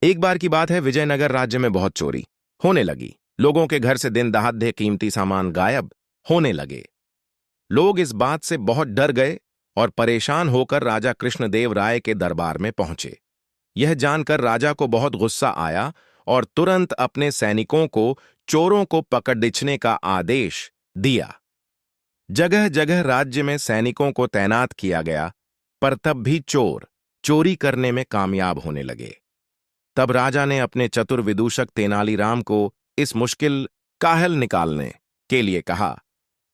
एक बार की बात है, विजयनगर राज्य में बहुत चोरी होने लगी। लोगों के घर से दिन दहाड़े कीमती सामान गायब होने लगे। लोग इस बात से बहुत डर गए और परेशान होकर राजा कृष्णदेव राय के दरबार में पहुंचे। यह जानकर राजा को बहुत गुस्सा आया और तुरंत अपने सैनिकों को चोरों को पकड़ने का आदेश दिया। जगह जगह राज्य में सैनिकों को तैनात किया गया, पर तब भी चोर चोरी करने में कामयाब होने लगे। तब राजा ने अपने चतुर विदूषक तेनालीराम को इस मुश्किल का हल निकालने के लिए कहा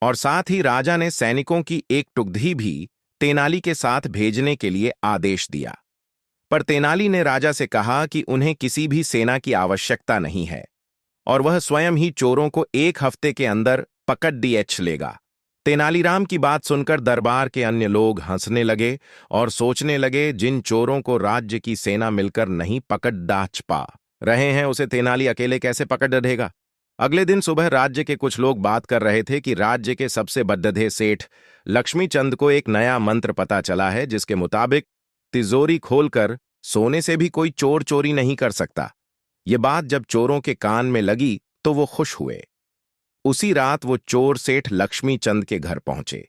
और साथ ही राजा ने सैनिकों की एक टुकड़ी भी तेनाली के साथ भेजने के लिए आदेश दिया। पर तेनाली ने राजा से कहा कि उन्हें किसी भी सेना की आवश्यकता नहीं है और वह स्वयं ही चोरों को एक हफ्ते के अंदर पकड़ लेगा। तेनालीराम की बात सुनकर दरबार के अन्य लोग हंसने लगे और सोचने लगे, जिन चोरों को राज्य की सेना मिलकर नहीं पकड़ पा रहे हैं, उसे तेनाली अकेले कैसे पकड़ रहेगा। अगले दिन सुबह राज्य के कुछ लोग बात कर रहे थे कि राज्य के सबसे बद्दे सेठ लक्ष्मीचंद को एक नया मंत्र पता चला है, जिसके मुताबिक तिजोरी खोलकर सोने से भी कोई चोर चोरी नहीं कर सकता। ये बात जब चोरों के कान में लगी तो वो खुश हुए। उसी रात वो चोर सेठ लक्ष्मीचंद के घर पहुंचे।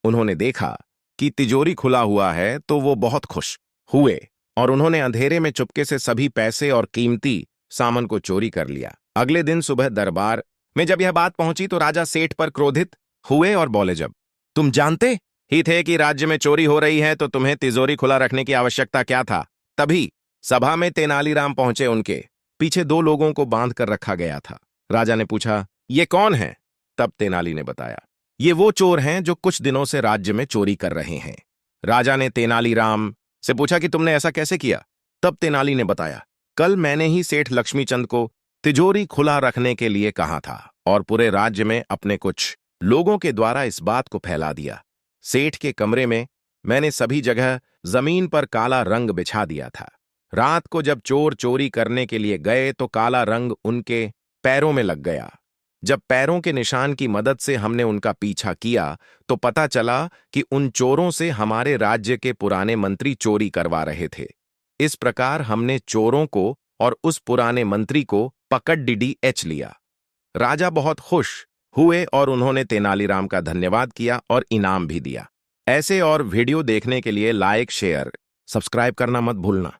उन्होंने देखा कि तिजोरी खुला हुआ है तो वो बहुत खुश हुए और उन्होंने अंधेरे में चुपके से सभी पैसे और कीमती सामान को चोरी कर लिया। अगले दिन सुबह दरबार में जब यह बात पहुंची तो राजा सेठ पर क्रोधित हुए और बोले, जब तुम जानते ही थे कि राज्य में चोरी हो रही है तो तुम्हें तिजोरी खुला रखने की आवश्यकता क्या था। तभी सभा में तेनालीराम पहुंचे। उनके पीछे दो लोगों को बांध कर रखा गया था। राजा ने पूछा, ये कौन है? तब तेनाली ने बताया, ये वो चोर हैं जो कुछ दिनों से राज्य में चोरी कर रहे हैं। राजा ने तेनालीराम से पूछा कि तुमने ऐसा कैसे किया? तब तेनाली ने बताया, कल मैंने ही सेठ लक्ष्मीचंद को तिजोरी खुला रखने के लिए कहा था और पूरे राज्य में अपने कुछ लोगों के द्वारा इस बात को फैला दिया। सेठ के कमरे में मैंने सभी जगह जमीन पर काला रंग बिछा दिया था। रात को जब चोर चोरी करने के लिए गए तो काला रंग उनके पैरों में लग गया। जब पैरों के निशान की मदद से हमने उनका पीछा किया तो पता चला कि उन चोरों से हमारे राज्य के पुराने मंत्री चोरी करवा रहे थे। इस प्रकार हमने चोरों को और उस पुराने मंत्री को पकड़ लिया। राजा बहुत खुश हुए और उन्होंने तेनालीराम का धन्यवाद किया और इनाम भी दिया। ऐसे और वीडियो देखने के लिए लाइक, शेयर, सब्सक्राइब करना मत भूलना।